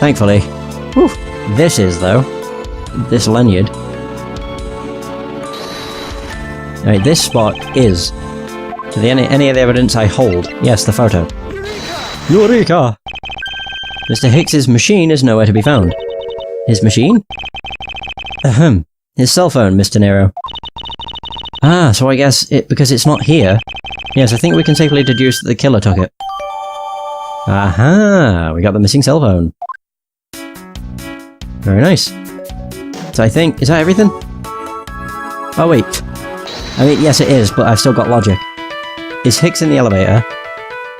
Thankfully. Whew. This is, though. This lanyard. Alright, this spot is. To any of the evidence I hold. Yes, the photo. Eureka! Mr. Hicks's machine is nowhere to be found. His machine? Ahem. His cell phone, Mr. Nero. Ah, so I guess because it's not here. Yes, I think we can safely deduce that the killer took it. Aha! We got the missing cell phone. Very nice. So I think... is that everything? Oh wait. I mean, yes it is, but I've still got logic. Is Hicks in the elevator?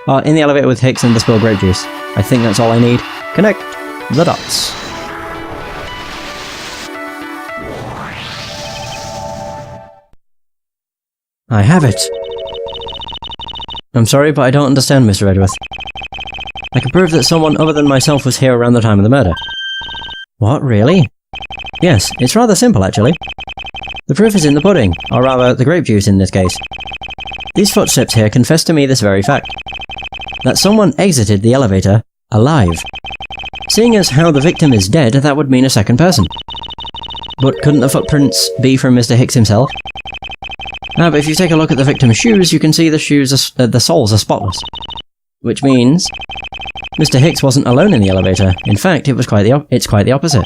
Oh, in the elevator with Hicks and the spilled grape juice. I think that's all I need. Connect the dots. I have it. I'm sorry, but I don't understand, Mr. Edgeworth. I can prove that someone other than myself was here around the time of the murder. What, really? Yes, it's rather simple, actually. The proof is in the pudding, or rather, the grape juice in this case. These footsteps here confess to me this very fact. That someone exited the elevator alive. Seeing as how the victim is dead, that would mean a second person. But couldn't the footprints be from Mr. Hicks himself? But if you take a look at the victim's shoes, you can see the soles are spotless. Which means... Mr. Hicks wasn't alone in the elevator. In fact, it's quite the opposite.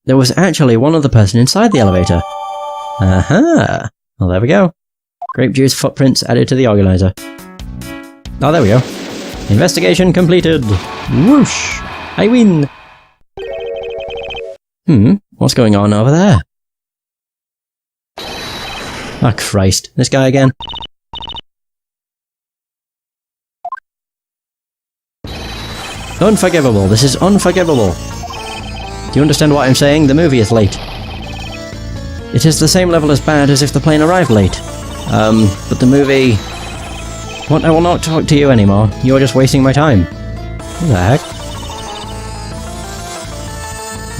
There was actually one other person inside the elevator. Aha! Well, there we go. Grape juice footprints added to the organizer. Oh, there we go. Investigation completed! Whoosh! I win! What's going on over there? Oh, Christ. This guy again. Unforgivable. This is unforgivable. Do you understand what I'm saying? The movie is late. It is the same level as bad as if the plane arrived late. But the movie... What? I will not talk to you anymore. You are just wasting my time. What the heck?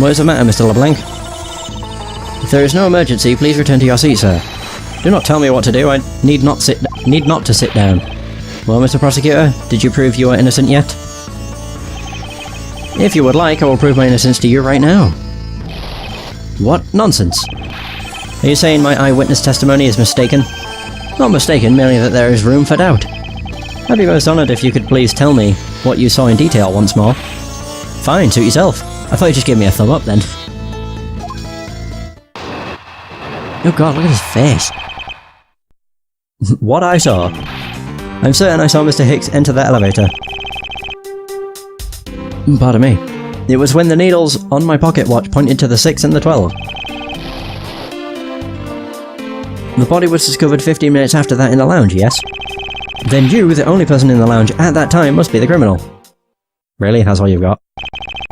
What is the matter, Mr. LeBlanc? If there is no emergency, please return to your seat, sir. Do not tell me what to do. I need not to sit down. Well, Mr. Prosecutor, did you prove you are innocent yet? If you would like, I will prove my innocence to you right now. What nonsense? Are you saying my eyewitness testimony is mistaken? Not mistaken, merely that there is room for doubt. I'd be most honoured if you could please tell me what you saw in detail once more. Fine, suit yourself. I thought you'd just give me a thumb up then. Oh god, look at his face. What I saw? I'm certain I saw Mr. Hicks enter that elevator. Pardon me. It was when the needles on my pocket watch pointed to the 6 and the 12. The body was discovered 15 minutes after that in the lounge, yes? Then you, the only person in the lounge at that time, must be the criminal. Really? That's all you've got?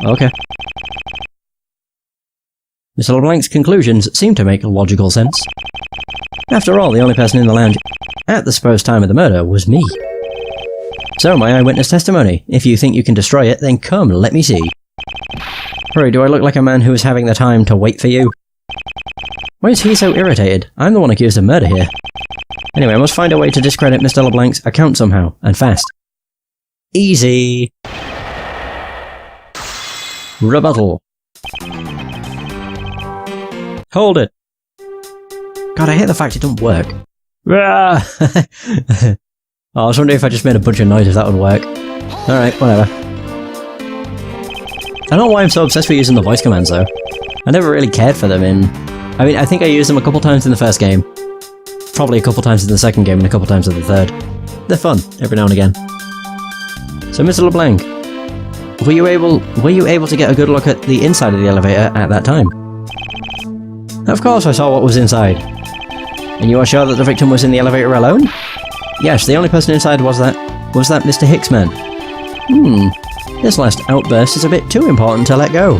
Okay. Mr. LeBlanc's conclusions seem to make logical sense. After all, the only person in the lounge at the supposed time of the murder was me. So, my eyewitness testimony. If you think you can destroy it, then come, let me see. Hurry, do I look like a man who is having the time to wait for you? Why is he so irritated? I'm the one accused of murder here. Anyway, I must find a way to discredit Mr. LeBlanc's account somehow, and fast. Easy! Rebuttal. Hold it! God, I hate the fact it doesn't work. Oh, I was wondering if I just made a bunch of noises, that would work. Alright, whatever. I don't know why I'm so obsessed with using the voice commands, though. I never really cared for them in... I mean, I think I used them a couple times in the first game. Probably a couple times in the second game and a couple times in the third. They're fun, every now and again. So, Mr. LeBlanc, were you able to get a good look at the inside of the elevator at that time? Of course I saw what was inside. And you are sure that the victim was in the elevator alone? Yes, the only person inside was that Mr. Hicks man. This last outburst is a bit too important to let go.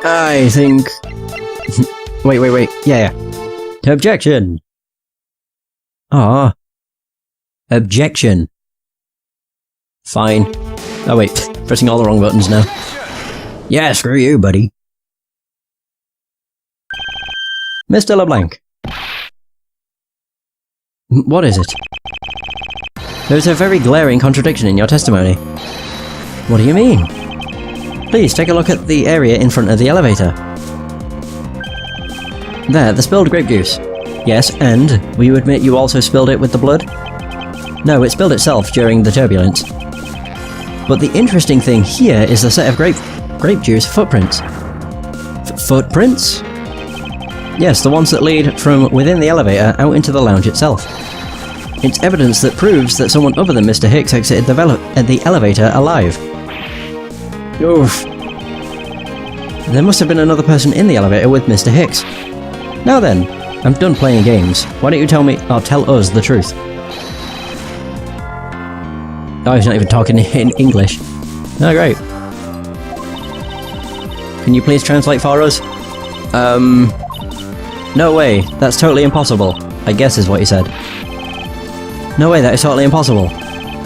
I think... wait. Yeah. Objection! Objection. Fine. Oh wait, pressing all the wrong buttons now. Yeah, screw you, buddy. Mr. LeBlanc. What is it? There's a very glaring contradiction in your testimony. What do you mean? Please take a look at the area in front of the elevator. There, the spilled grape juice. Yes, and will you admit you also spilled it with the blood? No, it spilled itself during the turbulence. But the interesting thing here is the set of grape juice footprints. Footprints? Yes, the ones that lead from within the elevator out into the lounge itself. It's evidence that proves that someone other than Mr. Hicks exited the elevator alive. Oof. There must have been another person in the elevator with Mr. Hicks. Now then, I'm done playing games. Why don't you tell us the truth? Oh, he's not even talking in English. Oh, great. Can you please translate for us? No way. That's totally impossible. I guess is what he said. No way, that is totally impossible.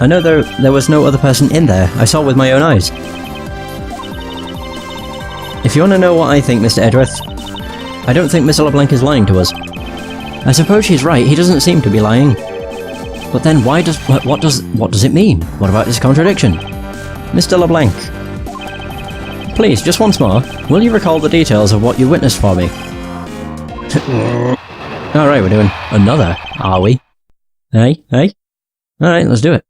I know there was no other person in there. I saw with my own eyes. If you want to know what I think, Mr. Edgeworth, I don't think Mr. LeBlanc is lying to us. I suppose she's right, he doesn't seem to be lying. But then what does it mean? What about this contradiction? Mr. LeBlanc. Please, just once more, will you recall the details of what you witnessed for me? Alright, we're doing another, are we? Hey? Alright, let's do it.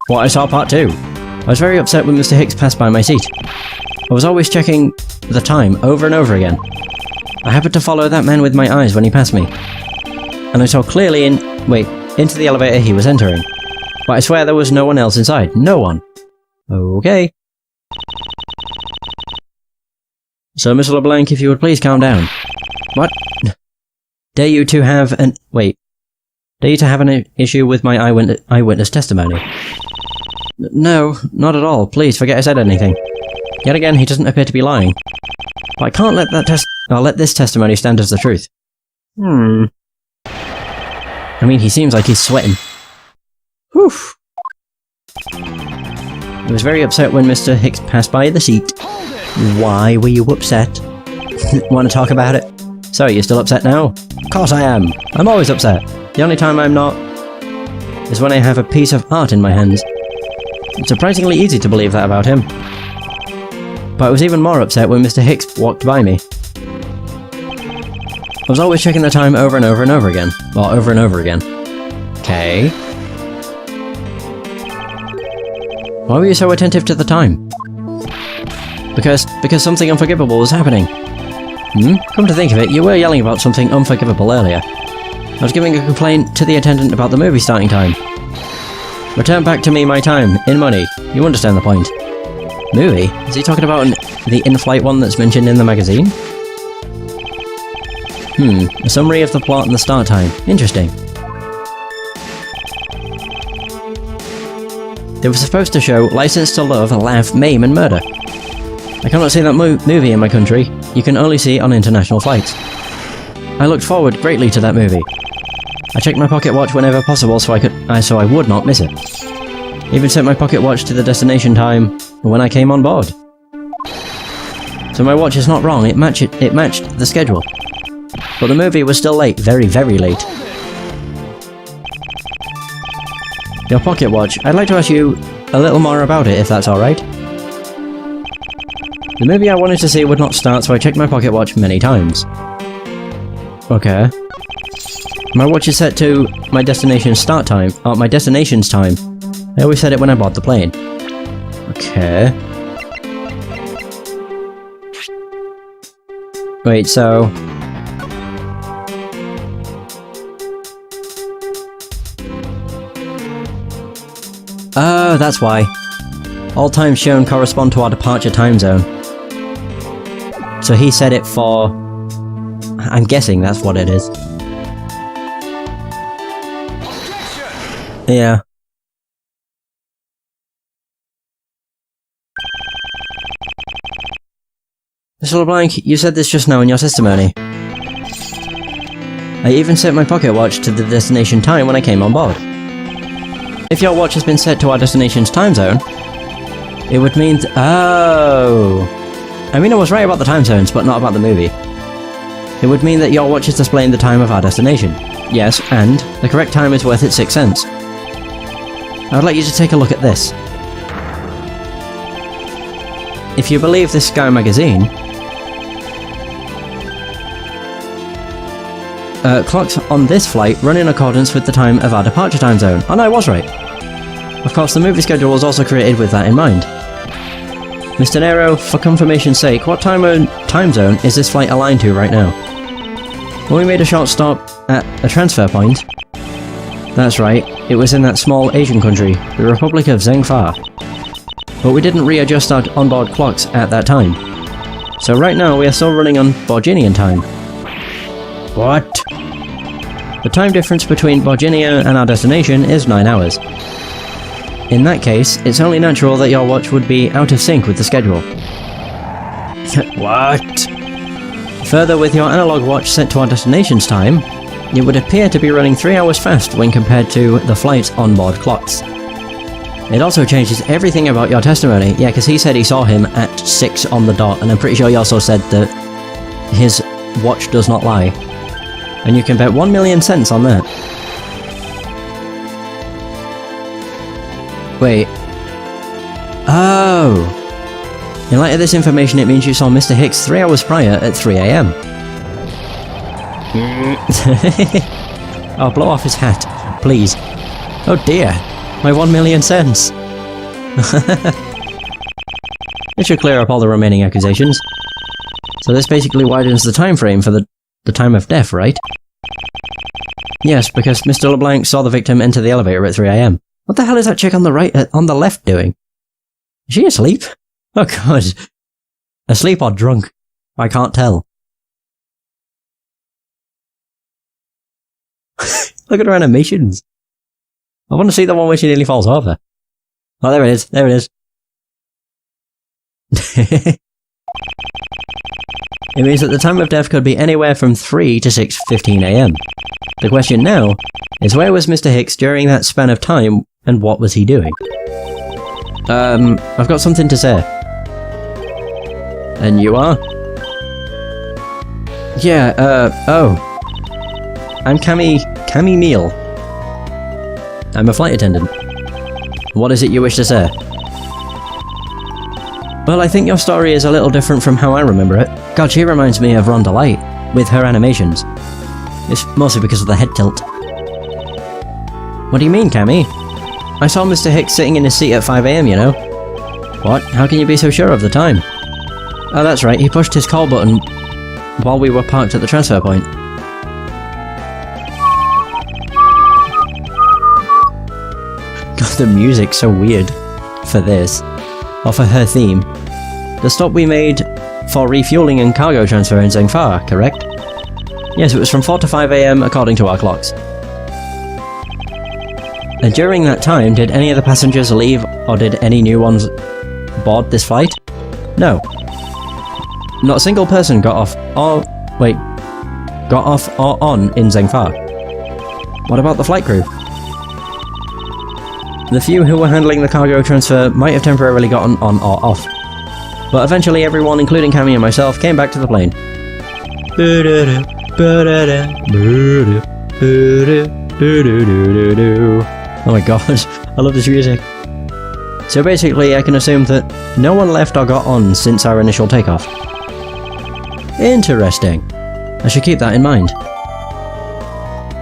What I saw part 2. I was very upset when Mr. Hicks passed by my seat. I was always checking the time over and over again. I happened to follow that man with my eyes when he passed me. And I saw clearly into the elevator he was entering. But I swear there was no one else inside. No one. Okay. So, Mr. LeBlanc, if you would please calm down. What? Dare you to have an issue with my eyewitness testimony? No, not at all. Please, forget I said anything. Yet again, he doesn't appear to be lying. But I can't let this testimony stand as the truth. I mean, he seems like he's sweating. Whew. I was very upset when Mr. Hicks passed by the seat. Why were you upset? Want to talk about it? So, you're still upset now? Of course I am. I'm always upset. The only time I'm not is when I have a piece of art in my hands. It's surprisingly easy to believe that about him. But I was even more upset when Mr. Hicks walked by me. I was always checking the time over and over and over again. Well, over and over again. Okay. Why were you so attentive to the time? Because something unforgivable was happening. Come to think of it, you were yelling about something unforgivable earlier. I was giving a complaint to the attendant about the movie starting time. Return back to me my time, in money. You understand the point. Movie? Is he talking about the in-flight one that's mentioned in the magazine? A summary of the plot and the start time. Interesting. They were supposed to show License to Love, Laugh, Maim and Murder. I cannot see that movie in my country. You can only see it on international flights. I looked forward greatly to that movie. I checked my pocket watch whenever possible so I would not miss it. Even set my pocket watch to the destination time when I came on board. So my watch is not wrong, it matched the schedule. But the movie was still late, very, very late. Your pocket watch, I'd like to ask you a little more about it if that's alright. The movie I wanted to see would not start, so I checked my pocket watch many times. Okay. My watch is set to my destination's start time, or my destination's time. I always set it when I board the plane. Okay. Wait, so... Oh, that's why. All times shown correspond to our departure time zone. So he said it for... I'm guessing that's what it is. Yeah. Mr. LeBlanc, you said this just now in your testimony. I even set my pocket watch to the destination time when I came on board. If your watch has been set to our destination's time zone, it would mean oh! I mean, I was right about the time zones, but not about the movie. It would mean that your watch is displaying the time of our destination. Yes, and the correct time is worth its 6 cents. I would like you to take a look at this. If you believe this Sky magazine, clocks on this flight run in accordance with the time of our departure time zone. And I was right. Of course, the movie schedule was also created with that in mind. Mr. Nero, for confirmation's sake, what time zone is this flight aligned to right now? Well, we made a short stop at a transfer point. That's right, it was in that small Asian country, the Republic of Zhengfa. But we didn't readjust our onboard clocks at that time. So right now we are still running on Borginian time. What? The time difference between Borginia and our destination is 9 hours. In that case, it's only natural that your watch would be out of sync with the schedule. What? Further, with your analog watch set to our destination's time, it would appear to be running 3 hours fast when compared to the flight's onboard clocks. It also changes everything about your testimony. Yeah, because he said he saw him at 6 on the dot, and I'm pretty sure he also said that his watch does not lie. And you can bet 1,000,000 cents on that. Wait. Oh! In light of this information, it means you saw Mr. Hicks 3 hours prior at 3 AM. Oh, blow off his hat, please. Oh dear, my 1,000,000 cents. It should clear up all the remaining accusations. So this basically widens the time frame for the time of death, right? Yes, because Mr. LeBlanc saw the victim enter the elevator at 3 AM. What the hell is that chick on the the left doing? Is she asleep? Oh god. Asleep or drunk? I can't tell. Look at her animations. I want to see the one where she nearly falls over. Oh, there it is. There it is. It means that the time of death could be anywhere from 3 to 6:15 AM. The question now is, where was Mr. Hicks during that span of time, and what was he doing? I've got something to say. And you are? Yeah, oh. I'm Cammy Meal. I'm a flight attendant. What is it you wish to say? Well, I think your story is a little different from how I remember it. God, she reminds me of Rhonda Light, with her animations. It's mostly because of the head tilt. What do you mean, Cammy? I saw Mr. Hicks sitting in his seat at 5 AM, you know. What? How can you be so sure of the time? Oh, that's right, he pushed his call button while we were parked at the transfer point. God, the music's so weird for this. Or for her theme. The stop we made for refueling and cargo transfer in Zhengfa, correct? Yes, it was from 4 to 5 AM according to our clocks. And during that time, did any of the passengers leave, or did any new ones board this flight? No. Not a single person got off or on in Zhengfa. What about the flight crew? The few who were handling the cargo transfer might have temporarily gotten on or off. But eventually everyone, including Cammy and myself, came back to the plane. Oh my god, I love this music. So basically I can assume that no one left or got on since our initial takeoff. Interesting. I should keep that in mind.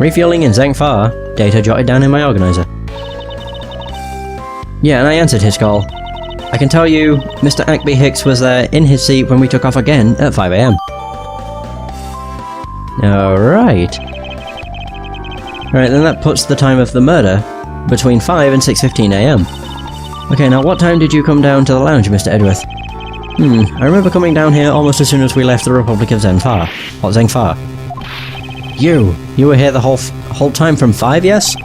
Refueling in Zhengfa, data jotted down in my organizer. Yeah, and I answered his call. I can tell you, Mr. Ackby Hicks was there in his seat when we took off again at 5 AM. Alright. Alright, then that puts the time of the murder between 5 and 6:15 AM. Okay, now what time did you come down to the lounge, Mr. Edgeworth? I remember coming down here almost as soon as we left the Republic of Zhengfa. Or Zhengfa. You were here the whole time from 5, yes?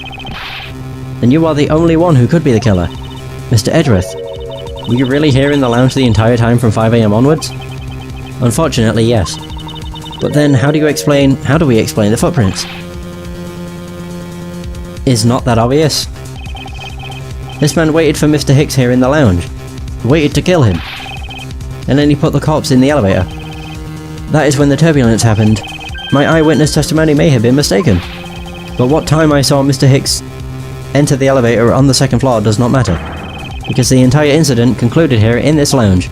Then you are the only one who could be the killer. Mr. Edgeworth, were you really here in the lounge the entire time from 5 AM onwards? Unfortunately, yes. But then how do we explain the footprints? Is not that obvious? This man waited for Mr. Hicks here in the lounge. Waited to kill him. And then he put the corpse in the elevator. That is when the turbulence happened. My eyewitness testimony may have been mistaken. But what time I saw Mr. Hicks entered the elevator on the second floor does not matter, because the entire incident concluded here in this lounge.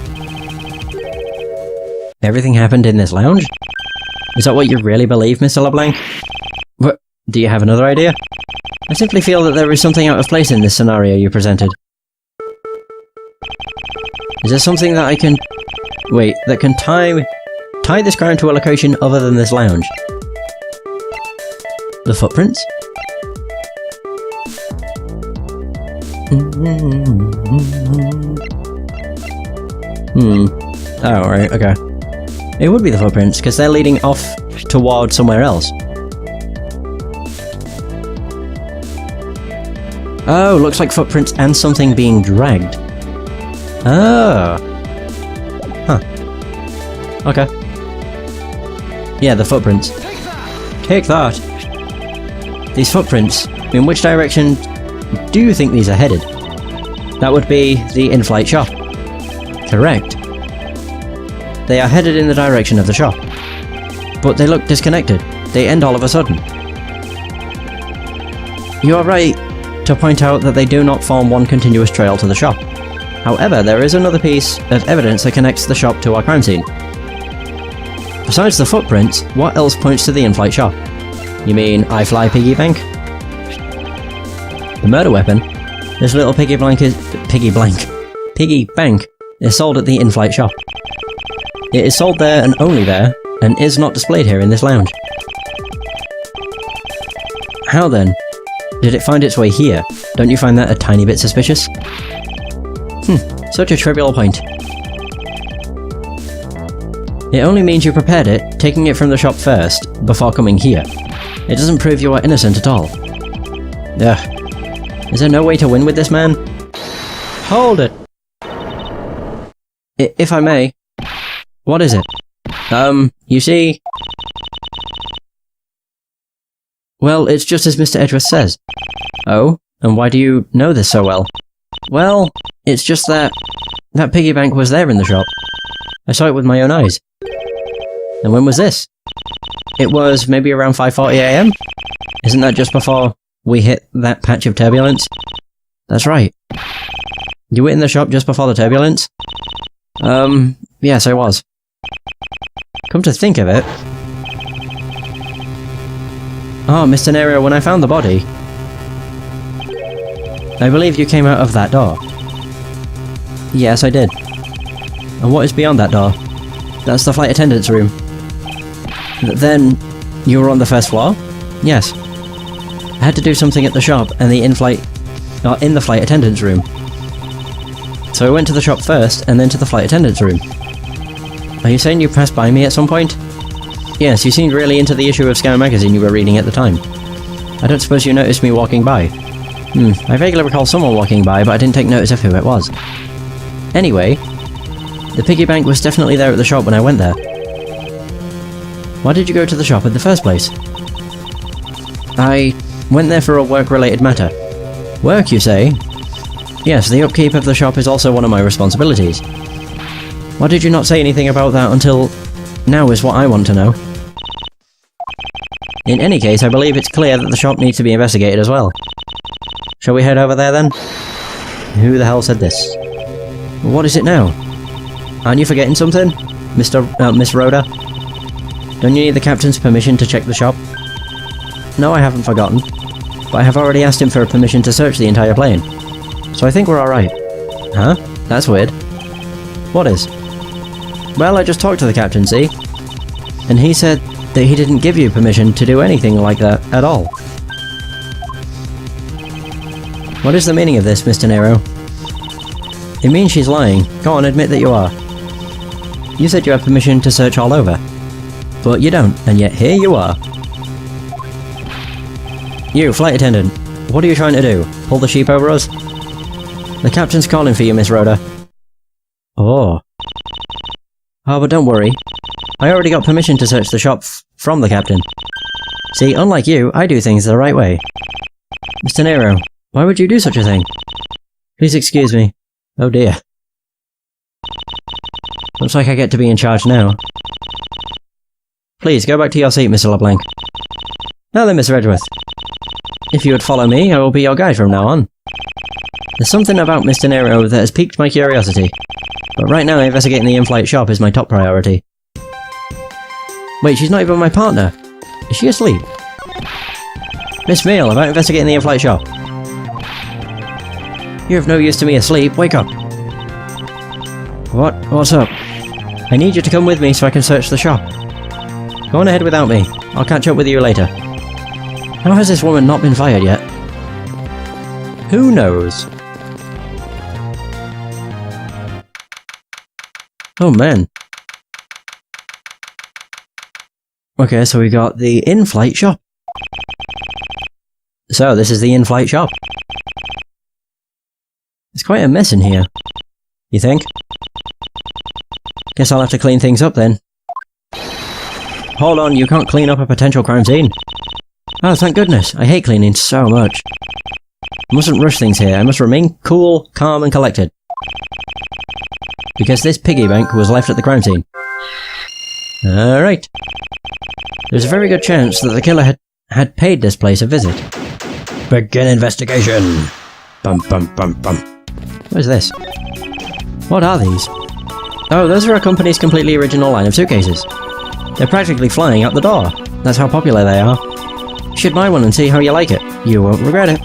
Everything happened in this lounge? Is that what you really believe, Mr. LeBlanc? What? Do you have another idea? I simply feel that there is something out of place in this scenario you presented. Is there something that I can... Wait, that can tie this crime to a location other than this lounge? The footprints? Oh, right, okay. It would be the footprints, because they're leading off toward somewhere else. Oh, looks like footprints and something being dragged. Oh. Huh. Okay. Yeah, the footprints. Take that! These footprints, in which direction do you think these are headed? That would be the in-flight shop. Correct. They are headed in the direction of the shop. But they look disconnected. They end all of a sudden. You are right to point out that they do not form one continuous trail to the shop. However, there is another piece of evidence that connects the shop to our crime scene. Besides the footprints, what else points to the in-flight shop? You mean I fly piggy bank? The murder weapon, this little piggy bank is sold at the in-flight shop. It is sold there and only there, and is not displayed here in this lounge. How then did it find its way here? Don't you find that a tiny bit suspicious? Such a trivial point. It only means you prepared it, taking it from the shop first, before coming here. It doesn't prove you are innocent at all. Ugh. Is there no way to win with this man? Hold it! If I may. What is it? You see... Well, it's just as Mr. Edgeworth says. Oh? And why do you know this so well? Well, it's just that piggy bank was there in the shop. I saw it with my own eyes. And when was this? It was maybe around 5:40 AM? Isn't that just before we hit that patch of turbulence? That's right. You were in the shop just before the turbulence? Yes, I was. Come to think of it... Oh, Mr. Nero, when I found the body... I believe you came out of that door. Yes, I did. And what is beyond that door? That's the flight attendant's room. Then, you were on the first floor? Yes. I had to do something at the shop and in the flight attendant's room. So I went to the shop first, and then to the flight attendant's room. Are you saying you passed by me at some point? Yes, you seemed really into the issue of Scout magazine you were reading at the time. I don't suppose you noticed me walking by. I vaguely recall someone walking by, but I didn't take notice of who it was. Anyway, the piggy bank was definitely there at the shop when I went there. Why did you go to the shop in the first place? I went there for a work-related matter. Work, you say? Yes, the upkeep of the shop is also one of my responsibilities. Why did you not say anything about that until... now is what I want to know. In any case, I believe it's clear that the shop needs to be investigated as well. Shall we head over there then? Who the hell said this? What is it now? Aren't you forgetting something, Miss Rhoda? Don't you need the captain's permission to check the shop? No, I haven't forgotten. But I have already asked him for permission to search the entire plane. So I think we're alright. Huh? That's weird. What is? Well, I just talked to the captain, see? And he said that he didn't give you permission to do anything like that at all. What is the meaning of this, Mr. Nero? It means she's lying. Go on, admit that you are. You said you had permission to search all over. But you don't, and yet here you are. You, flight attendant. What are you trying to do? Pull the sheep over us? The captain's calling for you, Miss Rhoda. Oh. Oh, but don't worry. I already got permission to search the shop from the captain. See, unlike you, I do things the right way. Mr. Nero, why would you do such a thing? Please excuse me. Oh dear. Looks like I get to be in charge now. Please, go back to your seat, Mr. LeBlanc. Now then, Mr. Edgeworth. If you would follow me, I will be your guide from now on. There's something about Mr. Nero that has piqued my curiosity, but right now investigating the in-flight shop is my top priority. Wait, she's not even my partner. Is she asleep? Miss Meal, about investigating the in-flight shop. You're of no use to me asleep. Wake up. What? What's up? I need you to come with me so I can search the shop. Go on ahead without me. I'll catch up with you later. How has this woman not been fired yet? Who knows? Oh man. Okay, so we got the in-flight shop. So, this is the in-flight shop. It's quite a mess in here. You think? Guess I'll have to clean things up then. Hold on, you can't clean up a potential crime scene. Oh, thank goodness. I hate cleaning so much. I mustn't rush things here. I must remain cool, calm and collected. Because this piggy bank was left at the crime scene. Alright. There's a very good chance that the killer had paid this place a visit. Begin investigation! Bum bum bum bum. What is this? What are these? Oh, those are a company's completely original line of suitcases. They're practically flying out the door. That's how popular they are. You should buy one and see how you like it. You won't regret it.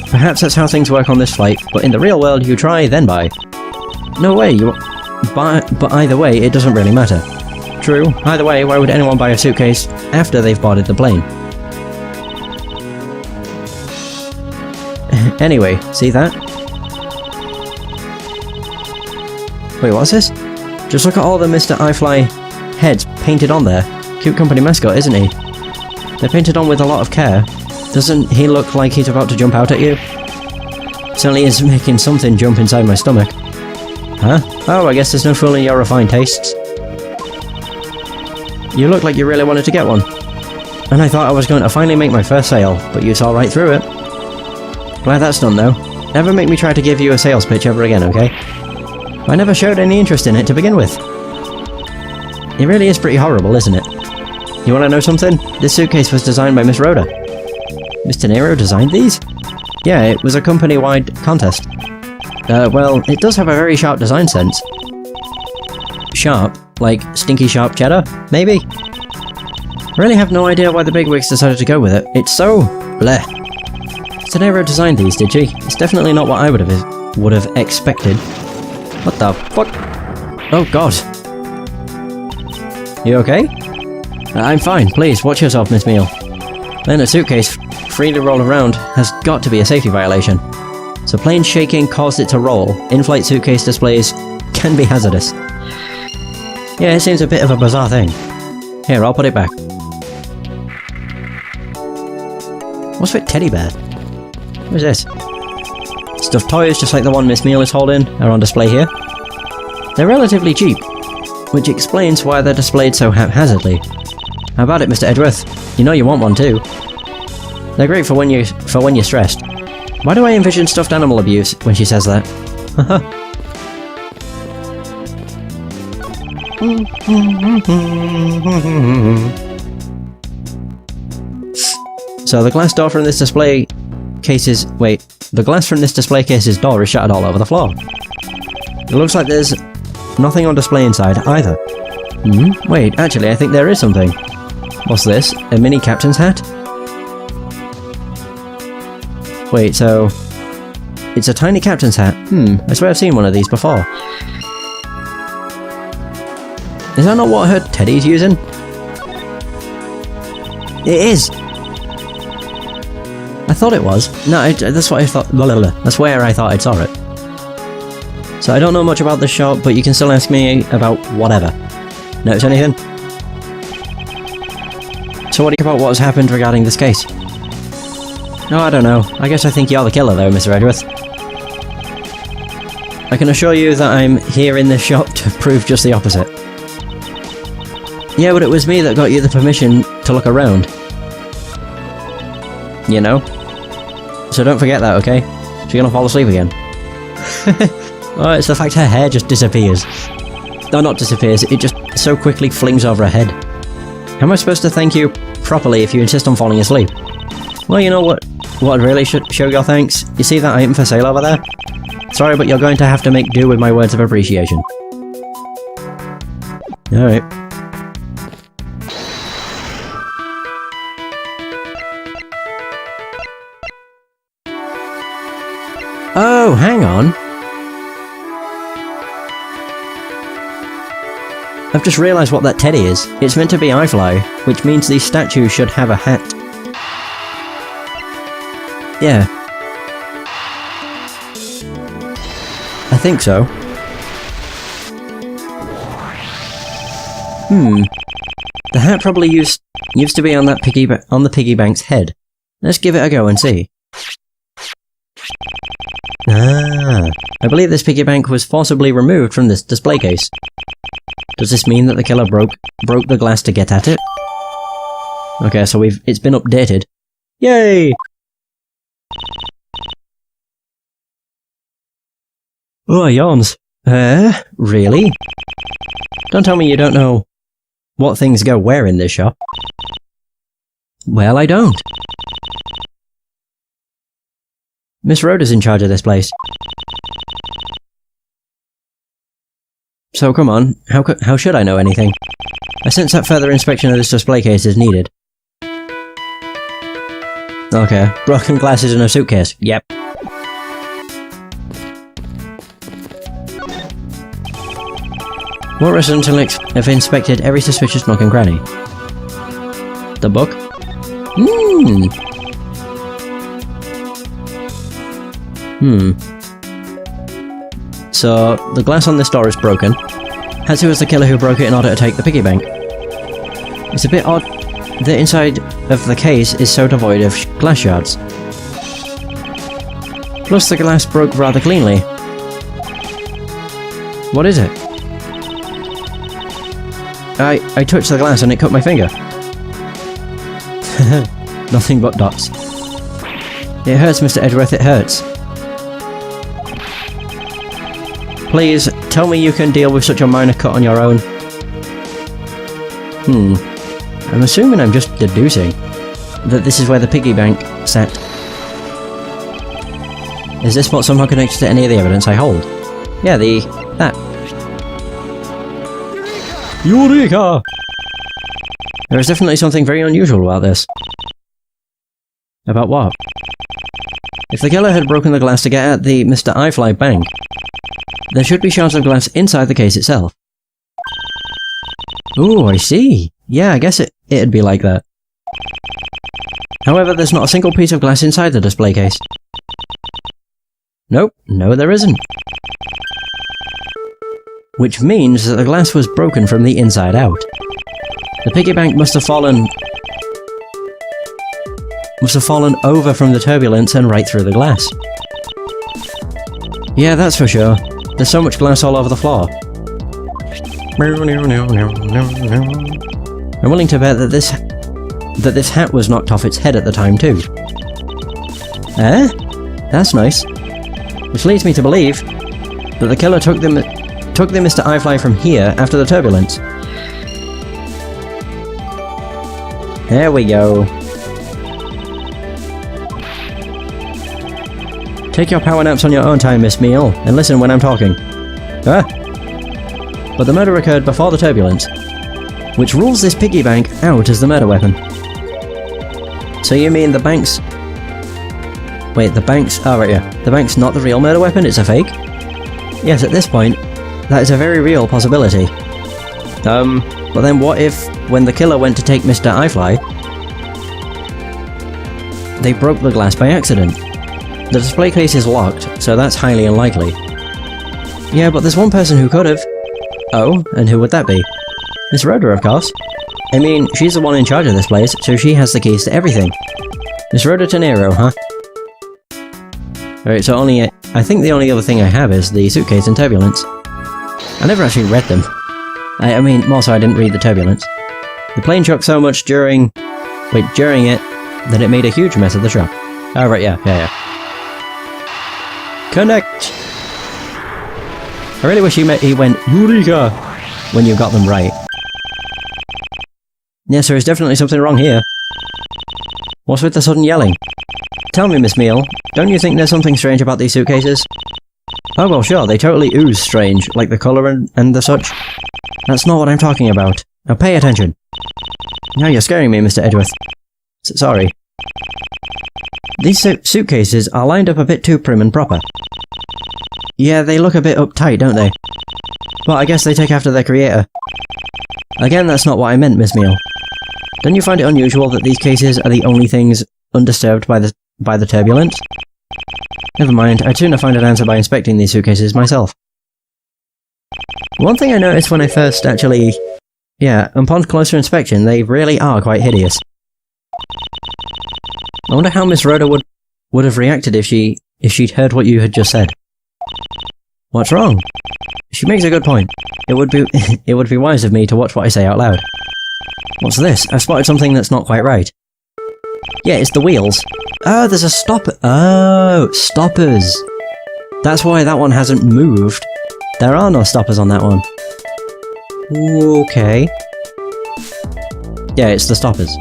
Perhaps that's how things work on this flight, but in the real world you try, then buy. No way, you buy, but either way, it doesn't really matter. True, either way, why would anyone buy a suitcase after they've boarded the plane? Anyway, see that? Wait, what's this? Just look at all the Mr. iFly heads painted on there. Cute company mascot, isn't he? They're painted on with a lot of care. Doesn't he look like he's about to jump out at you? Certainly is making something jump inside my stomach. Huh? Oh, I guess there's no fooling your refined tastes. You look like you really wanted to get one. And I thought I was going to finally make my first sale, but you saw right through it. Glad that's done though. Never make me try to give you a sales pitch ever again, okay? I never showed any interest in it to begin with. It really is pretty horrible, isn't it? You want to know something? This suitcase was designed by Miss Rhoda. Mr. Nero designed these? Yeah, it was a company-wide contest. Well, it does have a very sharp design sense. Sharp? Like stinky sharp cheddar? Maybe? I really have no idea why the bigwigs decided to go with it. It's so... bleh. Mr. Nero designed these, did she? It's definitely not what I would have expected. What the fuck? Oh god. You okay? I'm fine, please, watch yourself, Miss Meal. Then a suitcase freely rolled around has got to be a safety violation. So plane shaking caused it to roll. In-flight suitcase displays can be hazardous. Yeah, it seems a bit of a bizarre thing. Here, I'll put it back. What's with teddy bear? What is this? Stuffed toys, just like the one Miss Meal is holding, are on display here. They're relatively cheap, which explains why they're displayed so haphazardly. How about it, Mr. Edgeworth? You know you want one too. They're great for when you're stressed. Why do I envision stuffed animal abuse when she says that? So the glass door from this display case's... wait. The glass from this display case's door is shattered all over the floor. It looks like there's nothing on display inside either. Wait, actually I think there is something. What's this? A mini captain's hat? Wait, so... it's a tiny captain's hat. I swear I've seen one of these before. Is that not what her teddy's using? It is! I thought it was. No, that's what I thought. That's where I thought I saw it. So I don't know much about this shop, but you can still ask me about whatever. Notice anything? So what do you think about what has happened regarding this case? No, I don't know. I guess I think you're the killer though, Mr. Edgeworth. I can assure you that I'm here in this shop to prove just the opposite. Yeah, but it was me that got you the permission to look around. You know? So don't forget that, okay? She's gonna fall asleep again. Oh, it's the fact her hair just disappears. No, not disappears, it just so quickly flings over her head. How am I supposed to thank you properly if you insist on falling asleep? Well, you know what? what I'd really should show your thanks? You see that item for sale over there? Sorry, but you're going to have to make do with my words of appreciation. Alright. Oh, hang on. I've just realised what that teddy is. It's meant to be iFly, which means these statues should have a hat. Yeah. I think so. The hat probably used to be on that the piggy bank's head. Let's give it a go and see. Ah, I believe this piggy bank was forcibly removed from this display case. Does this mean that the killer broke the glass to get at it? Okay, so it's been updated. Yay! Oh, yawns. Really? Don't tell me you don't know what things go where in this shop. Well, I don't. Miss Rhoda's in charge of this place. So come on, how should I know anything? I sense that further inspection of this display case is needed. Okay, broken glasses in a suitcase. Yep. What residents have inspected every suspicious nook and cranny? The book? So, the glass on this door is broken. Hatsu was the killer who broke it in order to take the piggy bank. It's a bit odd the inside of the case is so devoid of glass shards. Plus the glass broke rather cleanly. What is it? I touched the glass and it cut my finger. Nothing but dots. It hurts, Mr. Edgeworth, it hurts. Please, tell me you can deal with such a minor cut on your own. I'm assuming I'm just deducing that this is where the piggy bank sat. Is this spot somehow connected to any of the evidence I hold? Yeah, that. Eureka! There is definitely something very unusual about this. About what? If the killer had broken the glass to get at the Mr. iFly bank, there should be shards of glass inside the case itself. Ooh, I see. Yeah, I guess it'd be like that. However, there's not a single piece of glass inside the display case. Nope, no there isn't. Which means that the glass was broken from the inside out. The piggy bank must have fallen over from the turbulence and right through the glass. Yeah, that's for sure. There's so much glass all over the floor. I'm willing to bet that this hat was knocked off its head at the time too. Eh? That's nice. Which leads me to believe that the killer took the Mr. iFly from here after the turbulence. There we go. Take your power naps on your own time, Miss Meal, and listen when I'm talking. But the murder occurred before the turbulence, which rules this piggy bank out as the murder weapon. So you mean the bank's... Wait, the bank's... Oh, right, yeah. The bank's not the real murder weapon, it's a fake? Yes, at this point, that is a very real possibility. But then what if, when the killer went to take Mr. iFly, they broke the glass by accident? The display case is locked, so that's highly unlikely. Yeah, but there's one person who could have. Oh, and who would that be? Miss Rhoda, of course. I mean, she's the one in charge of this place, so she has the keys to everything. Miss Rhoda Tenero, huh? Alright, so I think the only other thing I have is the suitcase and turbulence. I never actually read them. I mean, more so I didn't read the turbulence. The plane shook so much during it, that it made a huge mess of the shop. Oh, right, yeah. Connect! I really wish he went Eureka when you got them right. Yes, there is definitely something wrong here. What's with the sudden yelling? tell me, Miss Meal, don't you think there's something strange about these suitcases? Oh, well, sure, they totally ooze strange, like the colour and the such. That's not what I'm talking about. Now pay attention. Now you're scaring me, Mr. Edgeworth. Sorry. These suitcases are lined up a bit too prim and proper. Yeah, they look a bit uptight, don't they? Well, I guess they take after their creator. Again, that's not what I meant, Miss Meal. Don't you find it unusual that these cases are the only things undisturbed by the turbulence? Never mind, I'd sooner find an answer by inspecting these suitcases myself. One thing I noticed when I first actually... Yeah, upon closer inspection, they really are quite hideous. I wonder how Miss Rhoda would have reacted if she'd heard what you had just said. What's wrong? She makes a good point. It would be wise of me to watch what I say out loud. What's this? I've spotted something that's not quite right. Yeah, it's the wheels. Oh, there's a stopper. Oh, stoppers. That's why that one hasn't moved. There are no stoppers on that one. Okay. Yeah, it's the stoppers.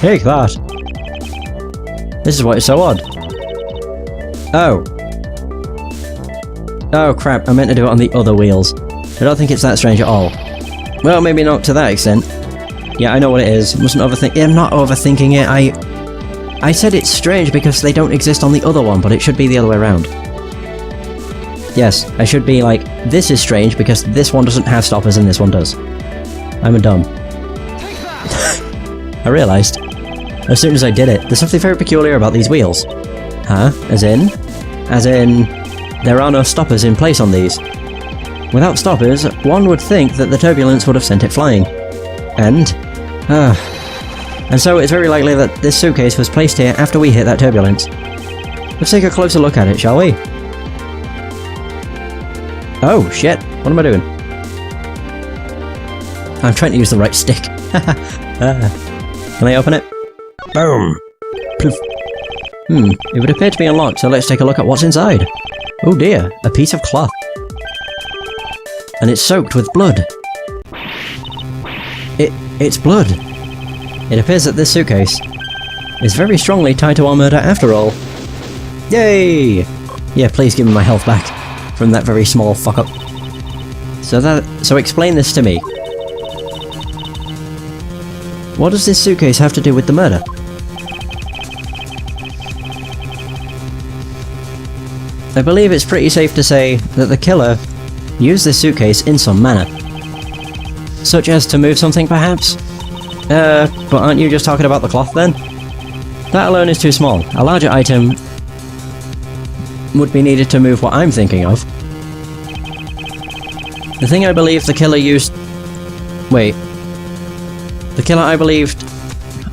Take that! This is what is so odd. Oh. Oh crap, I meant to do it on the other wheels. I don't think it's that strange at all. Well, maybe not to that extent. Yeah, I know what it is. Mustn't overthink it. I'm not overthinking it. I said it's strange because they don't exist on the other one, but it should be the other way around. Yes, I should be like, this is strange because this one doesn't have stoppers and this one does. I'm a dumb. I realised, as soon as I did it, there's something very peculiar about these wheels. Huh? As in, there are no stoppers in place on these. Without stoppers, one would think that the turbulence would have sent it flying. And so it's very likely that this suitcase was placed here after we hit that turbulence. Let's take a closer look at it, shall we? Oh, shit. What am I doing? I'm trying to use the right stick. Can I open it? Boom! Poof. It would appear to be unlocked, so let's take a look at what's inside. Oh dear, a piece of cloth. And it's soaked with blood. It's blood. It appears that this suitcase is very strongly tied to our murder after all. Yay! Yeah, please give me my health back from that very small fuck-up. So explain this to me. What does this suitcase have to do with the murder? I believe it's pretty safe to say that the killer used this suitcase in some manner. Such as to move something, perhaps? But aren't you just talking about the cloth then? That alone is too small. A larger item would be needed to move what I'm thinking of. The thing I believe the killer used... Wait. The killer I believed...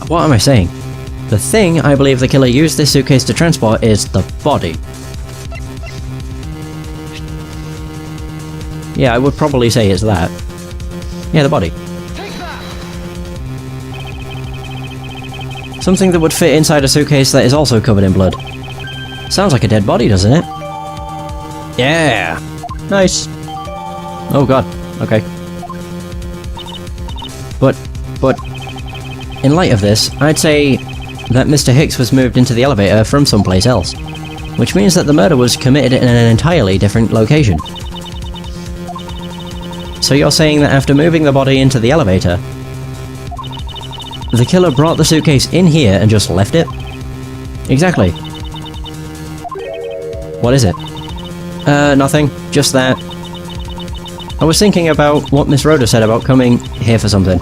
What am I saying? The thing I believe the killer used this suitcase to transport is the body. Yeah, I would probably say it's that. Yeah, the body. Something that would fit inside a suitcase that is also covered in blood. Sounds like a dead body, doesn't it? Yeah! Nice! Oh god, okay. But, in light of this, I'd say that Mr. Hicks was moved into the elevator from someplace else. Which means that the murder was committed in an entirely different location. So you're saying that after moving the body into the elevator, the killer brought the suitcase in here and just left it? Exactly. What is it? Nothing. Just that. I was thinking about what Miss Rhoda said about coming here for something.